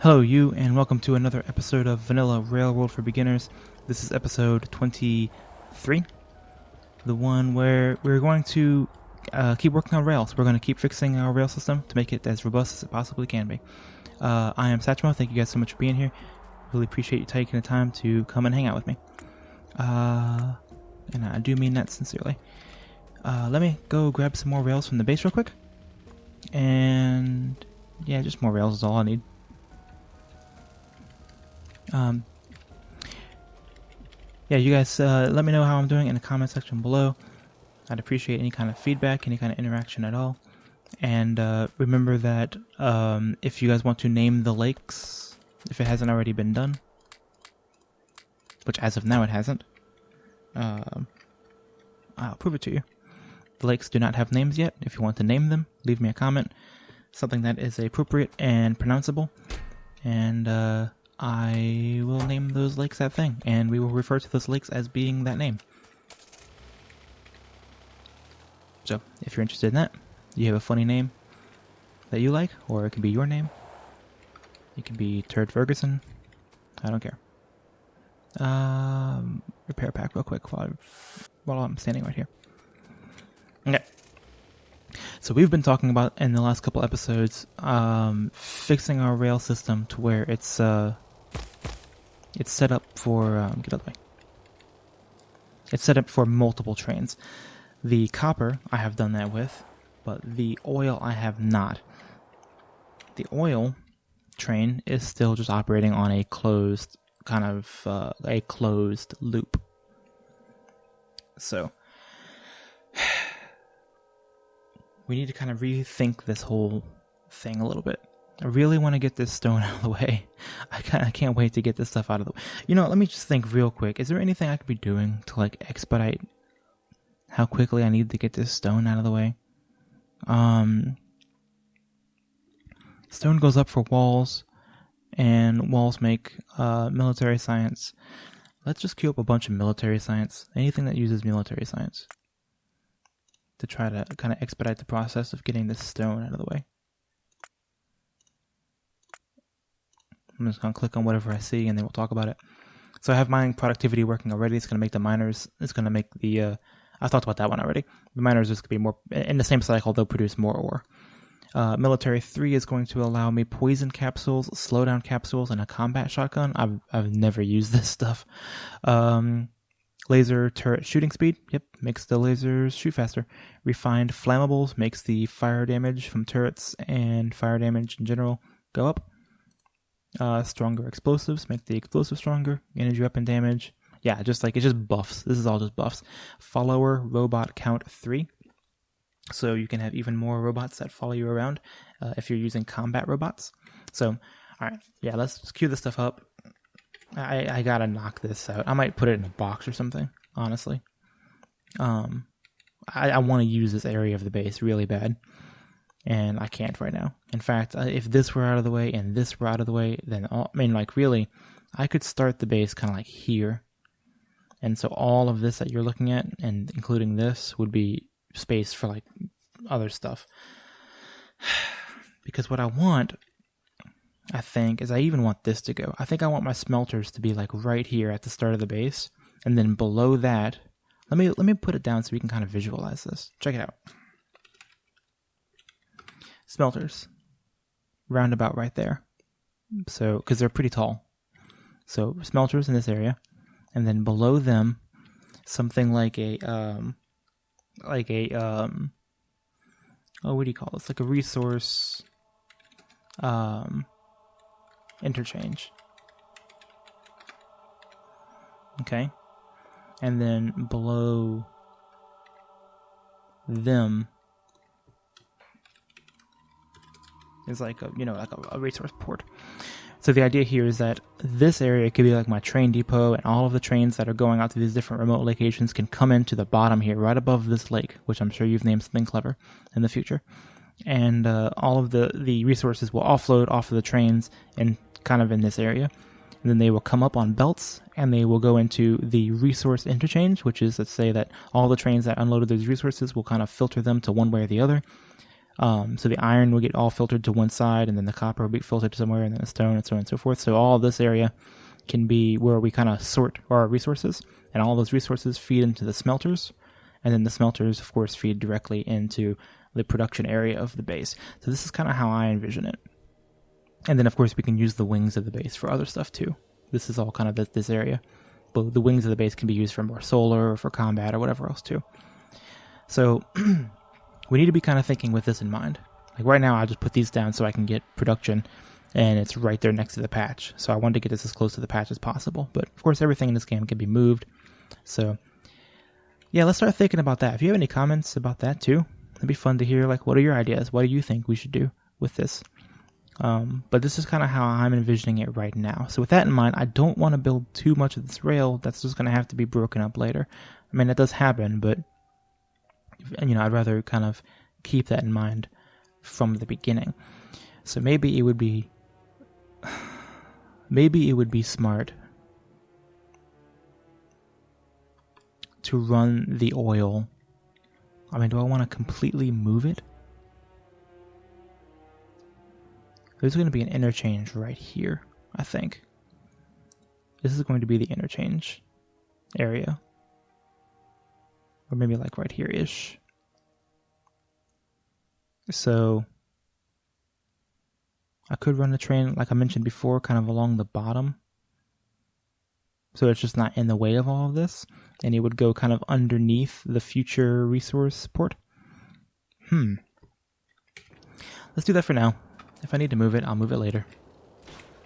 Hello you, and welcome to another episode of Vanilla Railroad for Beginners. This is episode 23, the one where we're going to keep working on Rails. We're going to keep fixing our rail system to make it as robust as it possibly can be. I am Satchmo. Thank you guys so much for being here. Really appreciate you taking the time to come and hang out with me. And I do mean that sincerely. Let me go grab some more rails from the base real quick. And yeah, just more rails is all I need. Yeah, you guys let me know how I'm doing in the comment section below. I'd appreciate any kind of feedback, any kind of interaction at all. And remember that if you guys want to name the lakes, if it hasn't already been done, which as of now it hasn't, I'll prove it to you. The lakes do not have names yet. If you want to name them, leave me a comment, something that is appropriate and pronounceable, and I will name those lakes that thing, and we will refer to those lakes as being that name. So, if you're interested in that, you have a funny name that you like, or it could be your name. It could be Turd Ferguson. I don't care. Repair pack real quick while I'm standing right here. Okay. So we've been talking about in the last couple episodes fixing our rail system to where it's set up for get out of the way. It's set up for multiple trains. The copper I have done that with, but the oil I have not. The oil train is still just operating on a closed a closed loop. So we need to kind of rethink this whole thing a little bit. I really want to get this stone out of the way. I can't wait to get this stuff out of the way. You know, let me just think real quick. Is there anything I could be doing to expedite how quickly I need to get this stone out of the way? Stone goes up for walls, and walls make military science. Let's just queue up a bunch of military science. Anything that uses military science, to try to kind of expedite the process of getting this stone out of the way. I'm just going to click on whatever I see, and then we'll talk about it. So I have mining productivity working already. It's going to make the miners, it's going to make the, I talked about that one already. The miners is going to be more, in the same cycle, they'll produce more ore. Military 3 is going to allow me poison capsules, slowdown capsules, and a combat shotgun. I've never used this stuff. Laser turret shooting speed, yep, makes the lasers shoot faster. Refined flammables makes the fire damage from turrets and fire damage in general go up. Stronger explosives make the explosives stronger. Energy weapon damage, yeah, it just buffs. This is all just buffs. Follower robot count 3, so you can have even more robots that follow you around if you're using combat robots. So, all right, yeah, let's queue this stuff up. I gotta knock this out. I might put it in a box or something, honestly. I want to use this area of the base really bad, and I can't right now. In fact, if this were out of the way and this were out of the way, then really, I could start the base kind of here. And so all of this that you're looking at, and including this, would be space for other stuff. Because what I want, I think, is I even want this to go. I think I want my smelters to be right here at the start of the base, and then below that, let me put it down so we can kind of visualize this. Check it out. Smelters, roundabout right there. So, because they're pretty tall. So smelters in this area, and then below them, something like a what do you call this? Like a resource interchange. Okay. And then below them is a resource port. So the idea here is that this area could be my train depot, and all of the trains that are going out to these different remote locations can come into the bottom here, right above this lake, which I'm sure you've named something clever in the future. And all of the resources will offload off of the trains and kind of in this area. And then they will come up on belts, and they will go into the resource interchange, which is, let's say that all the trains that unloaded those resources will kind of filter them to one way or the other. So the iron will get all filtered to one side, and then the copper will be filtered somewhere, and then the stone, and so on and so forth. So all of this area can be where we kind of sort our resources, and all those resources feed into the smelters, and then the smelters, of course, feed directly into the production area of the base. So this is kind of how I envision it. And then, of course, we can use the wings of the base for other stuff, too. This is all kind of this area. But the wings of the base can be used for more solar or for combat or whatever else, too. So we need to be kind of thinking with this in mind. Like right now, I just put these down so I can get production, and it's right there next to the patch. So I wanted to get this as close to the patch as possible. But, of course, everything in this game can be moved. So, yeah, let's start thinking about that. If you have any comments about that, too, it'd be fun to hear, like, what are your ideas? What do you think we should do with this? But this is kind of how I'm envisioning it right now. So with that in mind, I don't want to build too much of this rail that's just going to have to be broken up later. I mean, it does happen, but, you know, I'd rather kind of keep that in mind from the beginning. So maybe it would be smart to run the oil. I mean, do I want to completely move it? There's going to be an interchange right here, I think. This is going to be the interchange area. Or maybe like right here-ish. So I could run the train, like I mentioned before, kind of along the bottom. So it's just not in the way of all of this. And it would go kind of underneath the future resource port. Let's do that for now. If I need to move it, I'll move it later.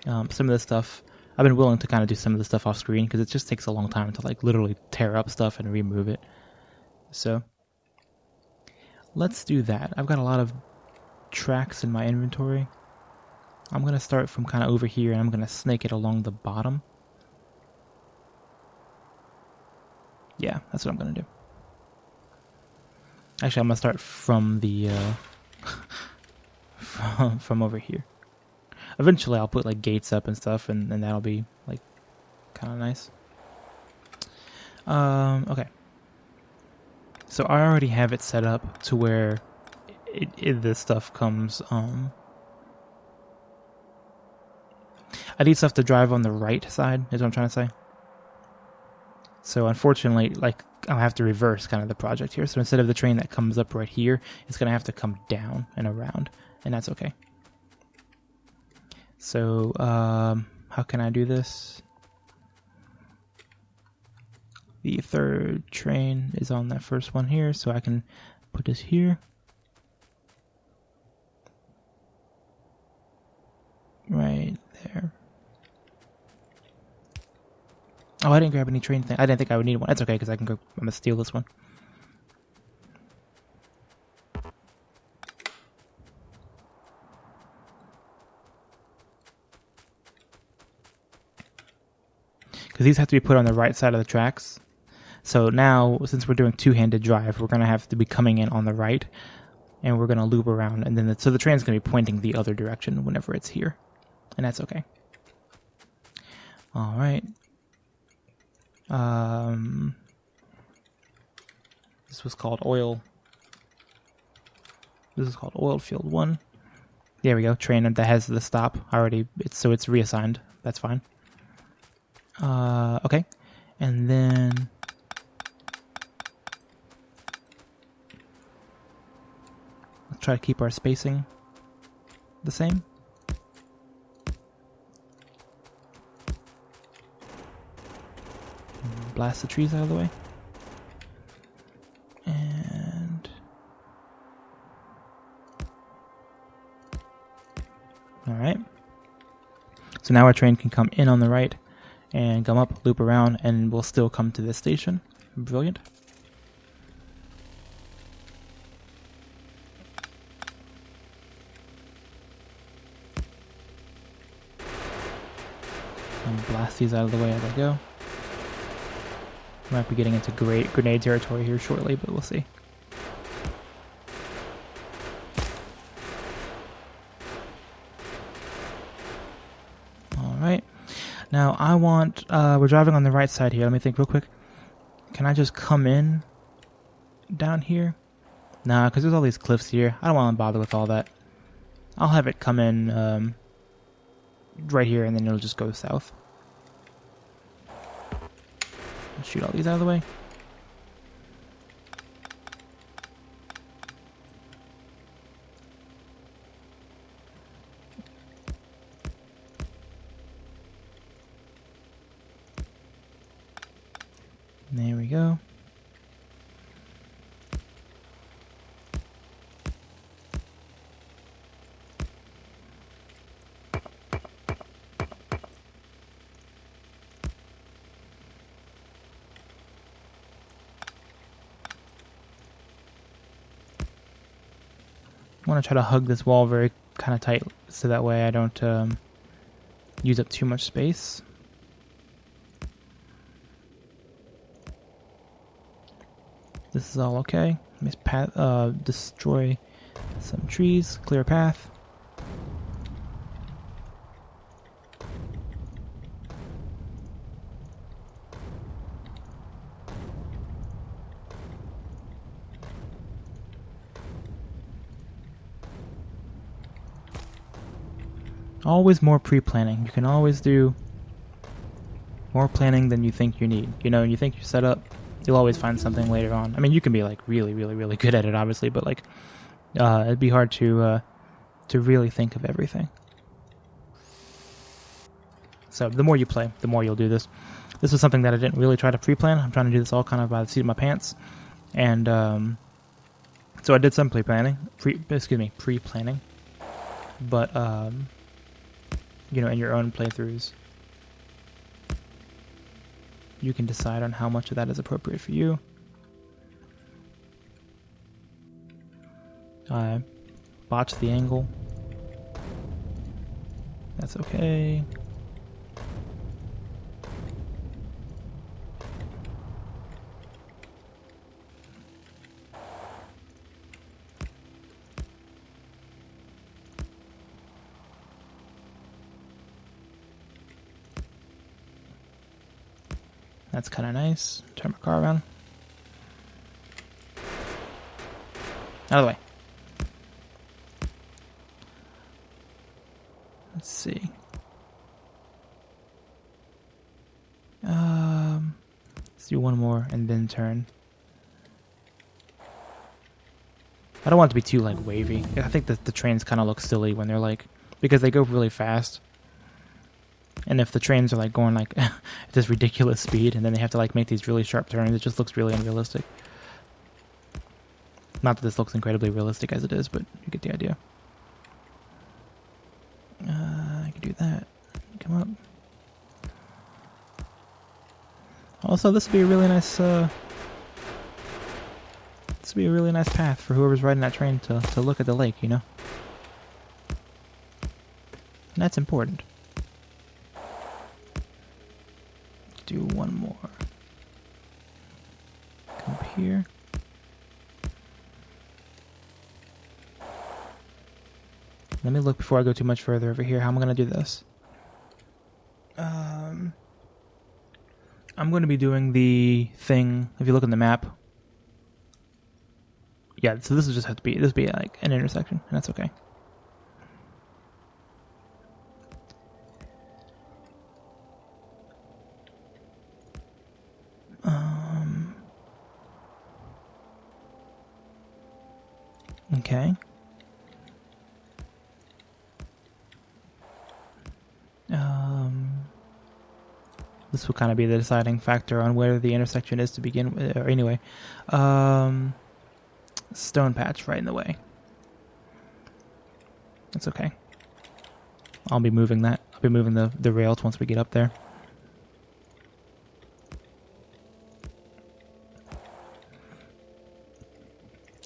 Some of this stuff, I've been willing to kind of do some of the stuff off screen because it just takes a long time to like literally tear up stuff and remove it. So let's do that. I've got a lot of tracks in my inventory. I'm going to start from kind of over here and I'm going to snake it along the bottom. Yeah, that's what I'm going to do. Actually, I'm going to start from the... from over here. Eventually I'll put like gates up and stuff, and that'll be like kind of nice. Okay. So I already have it set up to where this stuff comes. I need stuff to drive on the right side, is what I'm trying to say. So unfortunately, like, I'll have to reverse kind of the project here. So instead of the train that comes up right here, it's going to have to come down and around. And that's okay. So, how can I do this? The third train is on that first one here, so I can put this here. Right there. Oh, I didn't grab any train thing. I didn't think I would need one. That's okay, because I'm gonna steal this one. Because these have to be put on the right side of the tracks. So now, since we're doing two-handed drive, we're going to have to be coming in on the right, and we're going to loop around, and then so the train's going to be pointing the other direction whenever it's here, and that's okay. All right. This was called oil. This is called oil field 1. There we go. Train that has the stop already. So it's reassigned. That's fine. Okay, and then let's try to keep our spacing the same. Blast the trees out of the way. And all right. So now our train can come in on the right and come up, loop around, and we'll still come to this station. Brilliant. And blast these out of the way as I go. Might be getting into great grenade territory here shortly, but we'll see. Alright. Now I want, we're driving on the right side here. Let me think real quick. Can I just come in down here? Nah, because there's all these cliffs here. I don't want to bother with all that. I'll have it come in right here, and then it'll just go south. Shoot all these out of the way. There we go. I want to try to hug this wall very kind of tight so that way I don't use up too much space. This is all okay. Let me destroy some trees, clear a path. Always more pre-planning. You can always do more planning than you think you need. You know, you think you're set up, you'll always find something later on. I mean, you can be like really, really, really good at it, obviously, but like it'd be hard to really think of everything. So the more you play, the more you'll do this. This was something that I didn't really try to pre-plan. I'm trying to do this all kind of by the seat of my pants, and so I did some pre-planning, but you know, in your own playthroughs, you can decide on how much of that is appropriate for you. I botched the angle. That's okay. That's kind of nice. Turn my car around. Out of the way. Let's see. Let's do one more and then turn. I don't want it to be too like wavy. I think that the trains kind of look silly when they're like, because they go really fast. And if the trains are like going like at this ridiculous speed and then they have to like make these really sharp turns, it just looks really unrealistic. Not that this looks incredibly realistic as it is, but you get the idea. I can do that. Come up. Also, this would be a really nice path for whoever's riding that train to look at the lake, you know? And that's important. Do one more. Come up here. Let me look before I go too much further over here. How am I going to do this? I'm going to be doing the thing. If you look on the map, yeah. So this will just have to be like an intersection, and that's okay. Okay. This will kind of be the deciding factor on where the intersection is to begin with. Or anyway, stone patch right in the way. That's okay. I'll be moving that. I'll be moving the rails once we get up there.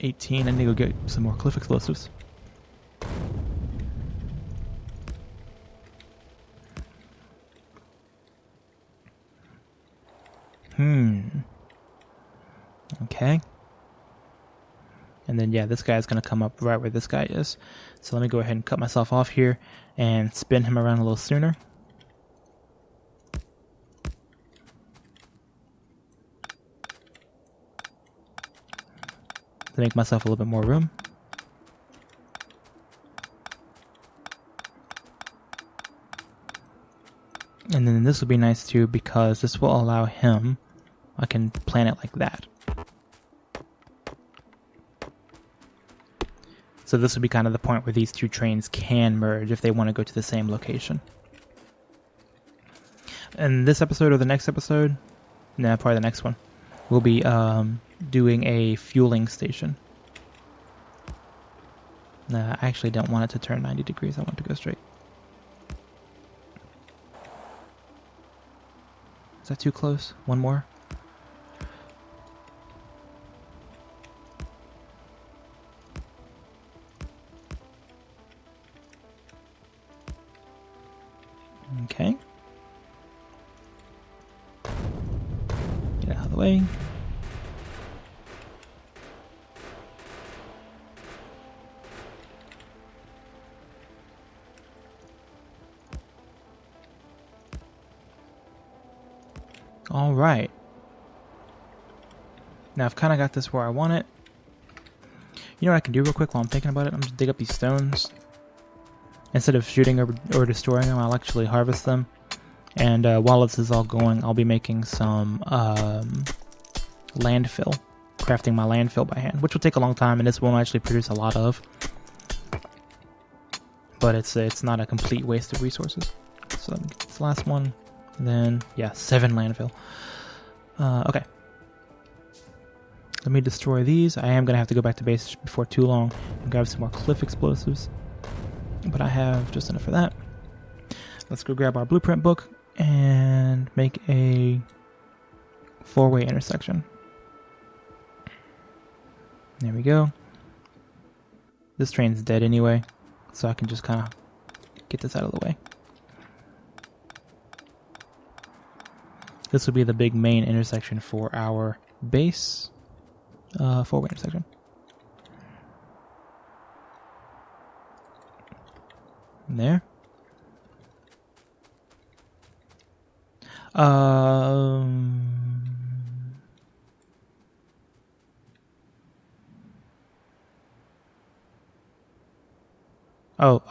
I need to go get some more cliff explosives. Okay. And then, yeah, this guy's going to come up right where this guy is. So let me go ahead and cut myself off here and spin him around a little sooner. to make myself a little bit more room. And then this will be nice too, because this will allow him, I can plan it like that. So this will be kind of the point where these two trains can merge if they want to go to the same location. And this episode or the next episode, nah, probably the next one, we'll be doing a fueling station. Nah, I actually don't want it to turn 90 degrees. I want it to go straight. Is that too close? One more? Okay. Get out of the way. All right. Now I've kind of got this where I want it. You know what I can do real quick while I'm thinking about it? I'm just dig up these stones. Instead of shooting or destroying them, I'll actually harvest them. And while this is all going, I'll be making some landfill. Crafting my landfill by hand, which will take a long time, and this won't actually produce a lot of. But it's not a complete waste of resources. So let me get this last one. And then, yeah, 7 landfill. Okay. Let me destroy these. I am going to have to go back to base before too long and grab some more cliff explosives. But I have just enough for that. Let's go grab our blueprint book and make a 4-way intersection. There we go. This train's dead anyway, so I can just kind of get this out of the way. This will be the big main intersection for our base 4-way intersection. There. Oh,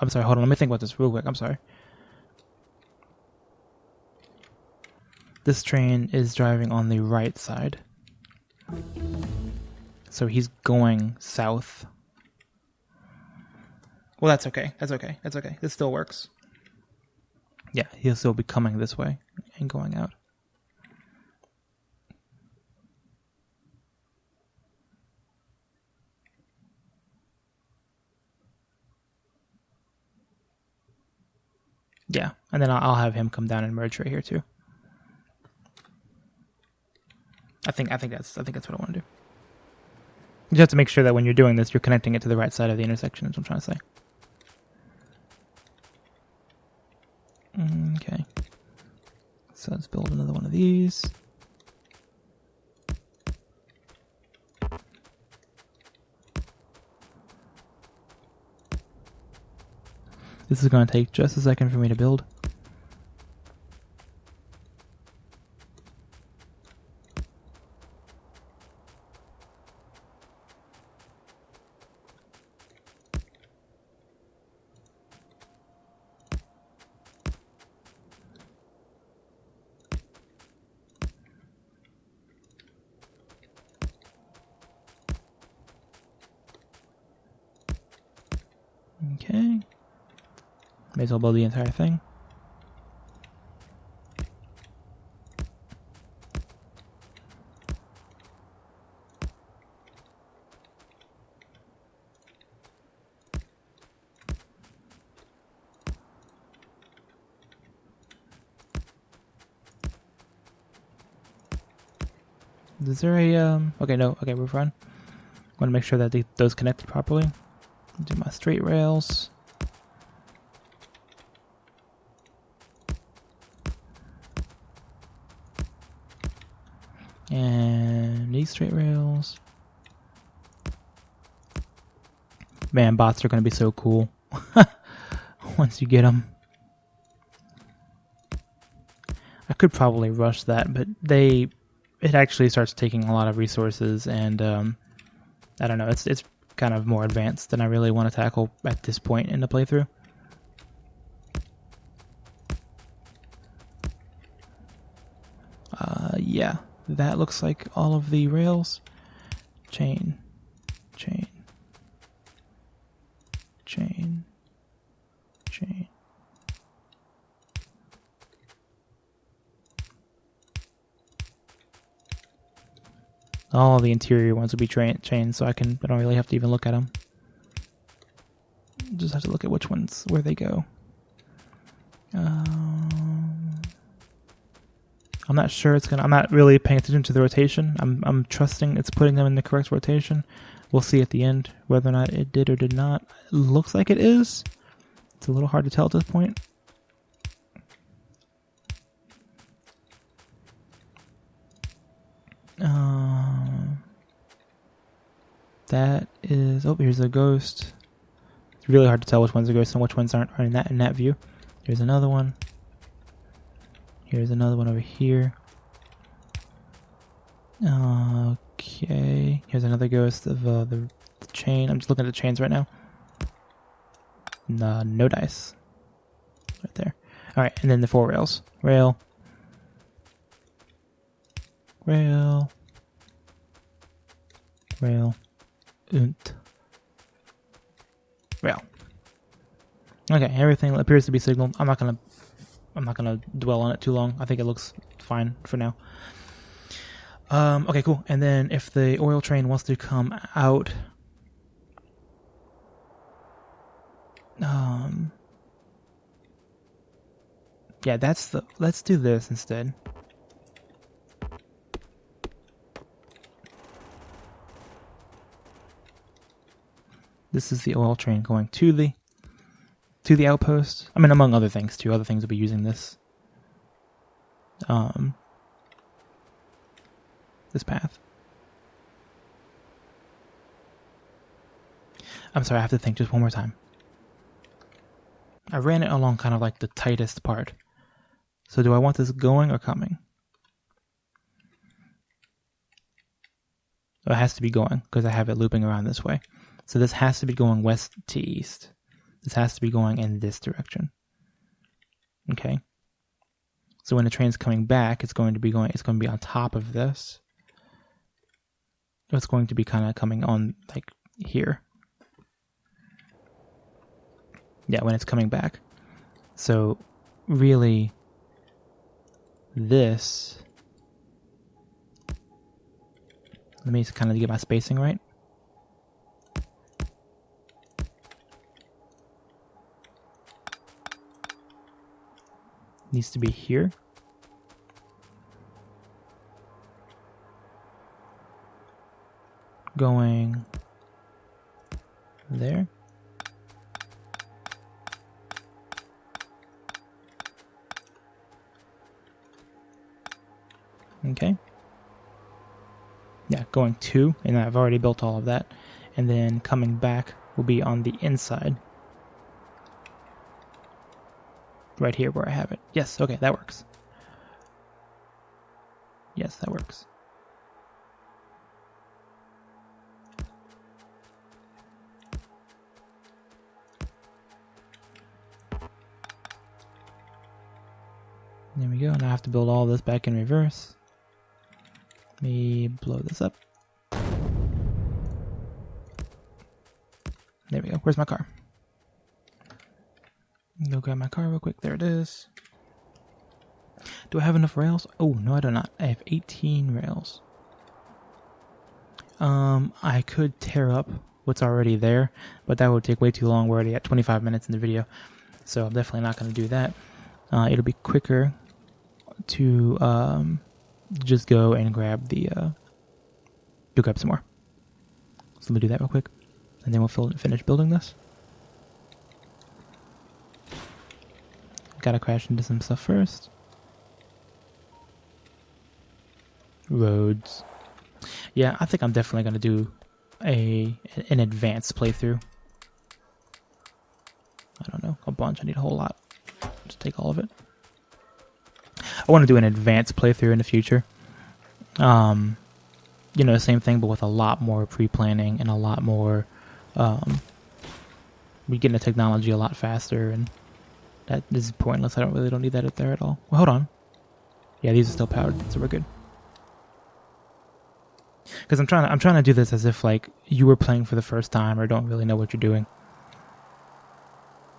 I'm sorry. Hold on. Let me think about this real quick. I'm sorry. This train is driving on the right side. So he's going south. Well, that's okay. That's okay. That's okay. This still works. Yeah, he'll still be coming this way and going out. Yeah, and then I'll have him come down and merge right here too. I think that's what I want to do. You just have to make sure that when you're doing this, you're connecting it to the right side of the intersection. That's what I'm trying to say. Okay. So let's build another one of these. This is going to take just a second for me to build. Okay. May as well build the entire thing. Is there a, okay, no, okay, we're fine. I want to make sure that those connected properly. Do my straight rails. And these straight rails. Man, bots are going to be so cool once you get them. I could probably rush that, but it actually starts taking a lot of resources, and I don't know. It's kind of more advanced than I really want to tackle at this point in the playthrough. Yeah, that looks like all of the rails. Chain. All the interior ones will be chained, so I don't really have to even look at them. Just have to look at which ones, where they go. I'm not sure I'm not really paying attention to the rotation. I'm trusting it's putting them in the correct rotation. We'll see at the end whether or not it did or did not. It looks like it is. It's a little hard to tell at this point. That is, oh, here's a ghost. It's really hard to tell which one's a ghost and which ones aren't in that view. Here's another one. Here's another one over here. Okay. Here's another ghost of the chain. I'm just looking at the chains right now. No dice. Right there. Alright, and then the 4 rails. Rail. Rail. Rail. Okay, everything appears to be signaled. I'm not gonna dwell on it too long. I think it looks fine for now. Okay, cool. And then if the oil train wants to come out, yeah, let's do this instead. This is the oil train going to the outpost. I mean, among other things too. Other things will be using this this path. I'm sorry, I have to think just one more time. I ran it along kind of like the tightest part. So do I want this going or coming? It has to be going because I have it looping around this way. So this has to be going west to east. This has to be going in this direction. Okay. So when the train's coming back, it's going to be on top of this. It's going to be kind of coming on like here. Yeah, when it's coming back. So really this, let me just kind of get my spacing right. Needs to be here. Going there. Okay. Yeah, going 2, and I've already built all of that. And then coming back will be on the inside. Right here where I have it. Yes, okay, that works. Yes, that works. There we go. Now I have to build all this back in reverse. Let me blow this up. There we go. Where's my car? Go grab my car real quick. There it is. Do I have enough rails? Oh, no, I do not. I have 18 rails. I could tear up what's already there, but that would take way too long. We're already at 25 minutes in the video, so I'm definitely not going to do that. It'll be quicker to just go and grab grab some more. So let me do that real quick, and then we'll finish building this. Gotta crash into some stuff first. Roads. Yeah, I think I'm definitely gonna do an advanced playthrough. I don't know, a bunch. I need a whole lot. Just take all of it. I want to do an advanced playthrough in the future. you know, the same thing, but with a lot more pre-planning and a lot more, we get into technology a lot faster, and that is pointless. I don't need that up there at all. Well, hold on. Yeah, these are still powered, so we're good. Because I'm trying to do this as if like you were playing for the first time or don't really know what you're doing.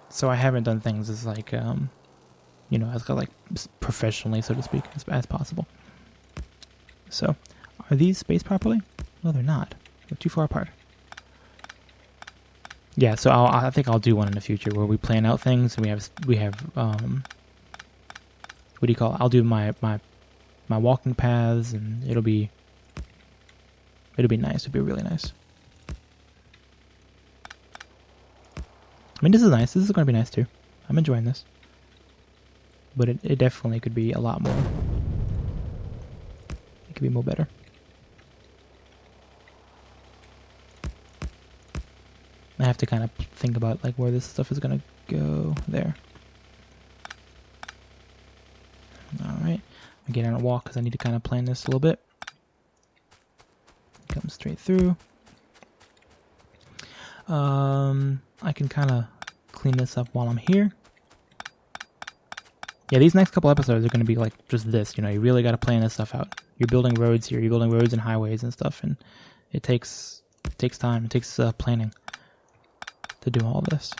So I haven't done things as like, you know, as like professionally, so to speak, as possible. So, are these spaced properly? No, they're not. They're too far apart. Yeah, so I think I'll do one in the future where we plan out things and we have what do you call it? I'll do my walking paths, and it'll be nice. It'll be really nice. I mean, this is nice. This is going to be nice too. I'm enjoying this. But it definitely could be a lot more. It could be more better. I have to kind of think about like where this stuff is going to go there. Alright. I get on a walk because I need to kind of plan this a little bit. Come straight through. I can kind of clean this up while I'm here. Yeah, these next couple episodes are going to be like just this, you know, you really got to plan this stuff out. You're building roads here, you're building roads and highways and stuff, and it takes time, it takes planning to do all this.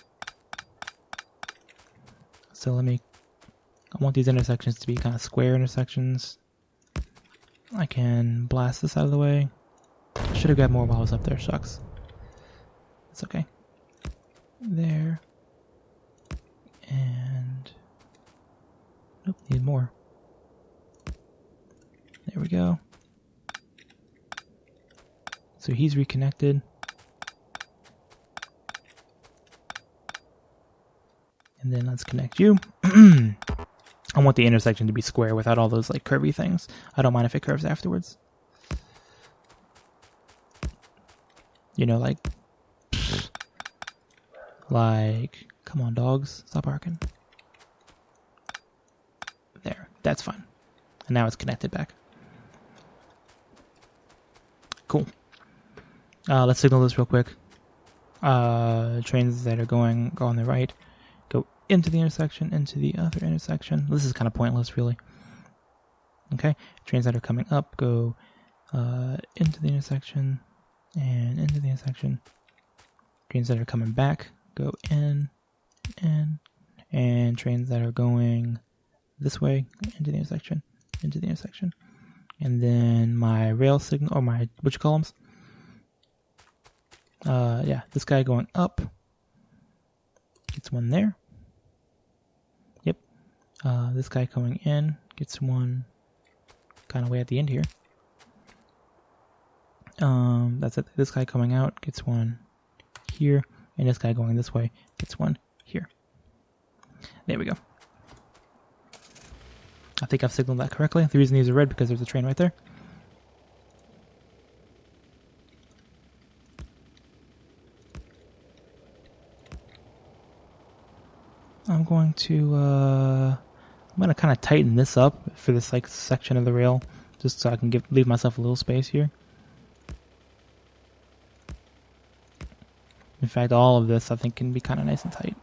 So I want these intersections to be kind of square intersections. I can blast this out of the way. Should have grabbed more while I was up there, shucks. It's okay. There. And nope, need more. There we go. So he's reconnected. And then let's connect you. I want the intersection to be square without all those like curvy things. I don't mind if it curves afterwards. You know, like, come on, dogs, stop barking. There, that's fine. And now it's connected back. Cool. Let's signal this real quick. Trains that are going on the right go into the intersection, into the other intersection. This is kind of pointless, really. Okay, trains that are coming up go into the intersection and into the intersection. Trains that are coming back go in, and trains that are going this way into the intersection, and then my rail signal, or my which columns? Yeah, this guy going up gets one there. Yep. This guy coming in gets one kind of way at the end here. That's it. This guy coming out gets one here, and this guy going this way gets one here. There we go. I think I've signaled that correctly. The reason these are red because there's a train right there. I'm going to kind of tighten this up for this like section of the rail, just so I can leave myself a little space here. In fact, all of this I think can be kind of nice and tight.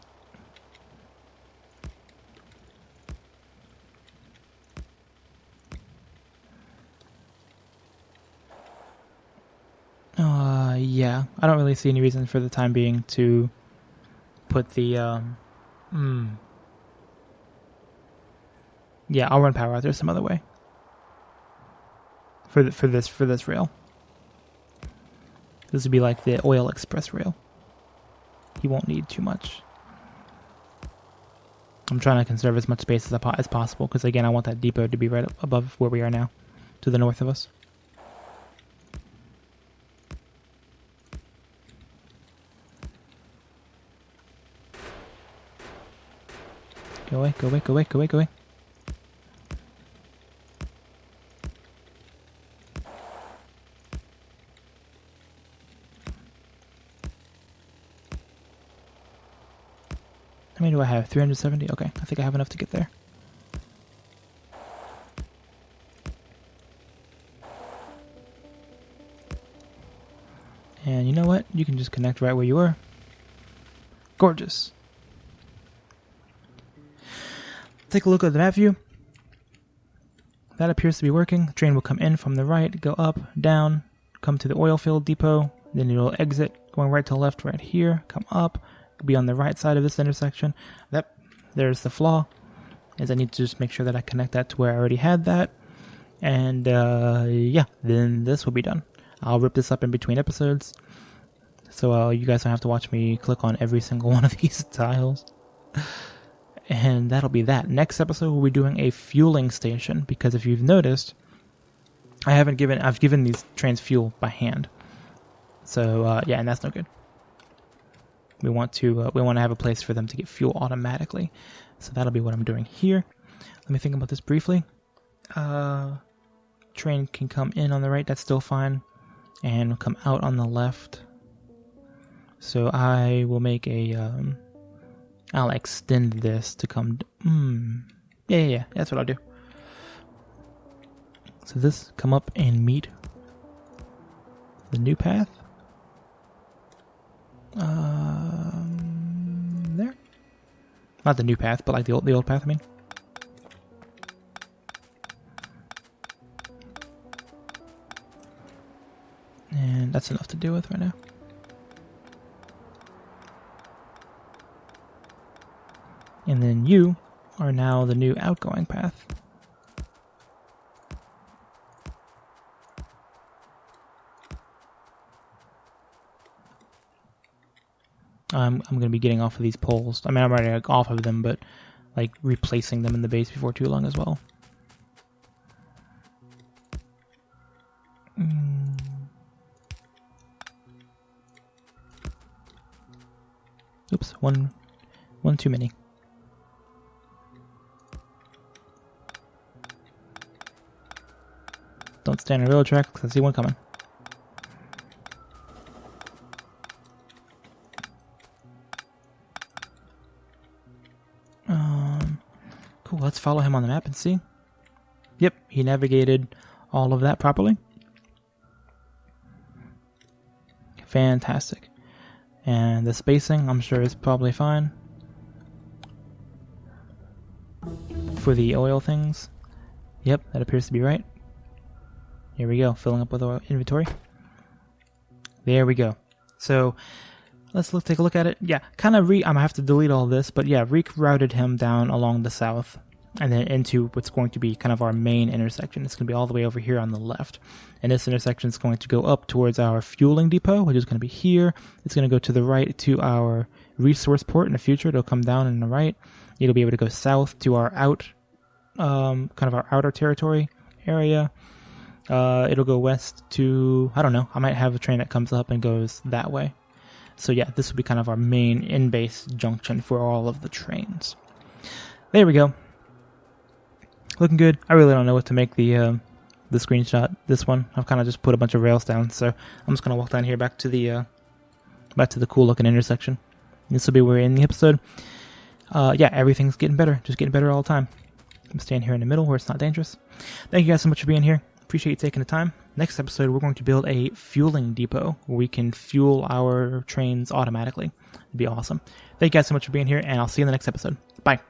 Yeah, I don't really see any reason for the time being to put the yeah, I'll run power out there some other way for this rail. This would be like the oil express rail. You won't need too much. I'm trying to conserve as much space as possible because, again, I want that depot to be right above where we are now, to the north of us. Go away, go away, go away, go away, go away. How many do I have? 370? Okay, I think I have enough to get there. And you know what? You can just connect right where you were. Gorgeous. Take a look at the map view. That appears to be working. The train will come in from the right, go up, down, come to the oil field depot, then it'll exit, going right to left right here, come up, be on the right side of this intersection. Yep, there's the flaw, is I need to just make sure that I connect that to where I already had that. And yeah, then this will be done. I'll rip this up in between episodes, so you guys don't have to watch me click on every single one of these tiles. And that'll be that. Next episode, we'll be doing a fueling station, because if you've noticed, I've given these trains fuel by hand. So yeah, and that's no good. We want to have a place for them to get fuel automatically. So that'll be what I'm doing here. Let me think about this briefly. Train can come in on the right, that's still fine, and come out on the left. So I will make a I'll extend this to come... Yeah, that's what I'll do. So this come up and meet the new path. There. Not the new path, but like the old path, I mean. And that's enough to deal with right now. And then you are now the new outgoing path. I'm going to be getting off of these poles. I mean, I'm already off of them, but like replacing them in the base before too long as well. Oops, one too many. Don't stand on railroad track because I see one coming. Cool, let's follow him on the map and see. Yep, he navigated all of that properly. Fantastic. And the spacing, I'm sure, is probably fine. For the oil things. Yep, that appears to be right. Here we go, filling up with our inventory. There we go. So let's take a look at it. Yeah, kind of I'm gonna have to delete all this, but yeah, rerouted him down along the south and then into what's going to be kind of our main intersection. It's going to be all the way over here on the left. And this intersection is going to go up towards our fueling depot, which is going to be here. It's going to go to the right to our resource port in the future. It'll come down in the right. It'll be able to go south to our kind of our outer territory area. It'll go west to, I don't know, I might have a train that comes up and goes that way. So yeah, this will be kind of our main in-base junction for all of the trains. There we go. Looking good. I really don't know what to make the screenshot. This one, I've kind of just put a bunch of rails down, so I'm just gonna walk down here back to the cool looking intersection. This will be where we're in the episode. Yeah, everything's getting better, just getting better all the time. I'm staying here in the middle where it's not dangerous. Thank you guys so much for being here. Appreciate you taking the time. Next episode, we're going to build a fueling depot where we can fuel our trains automatically. It'd be awesome. Thank you guys so much for being here, and I'll see you in the next episode. Bye.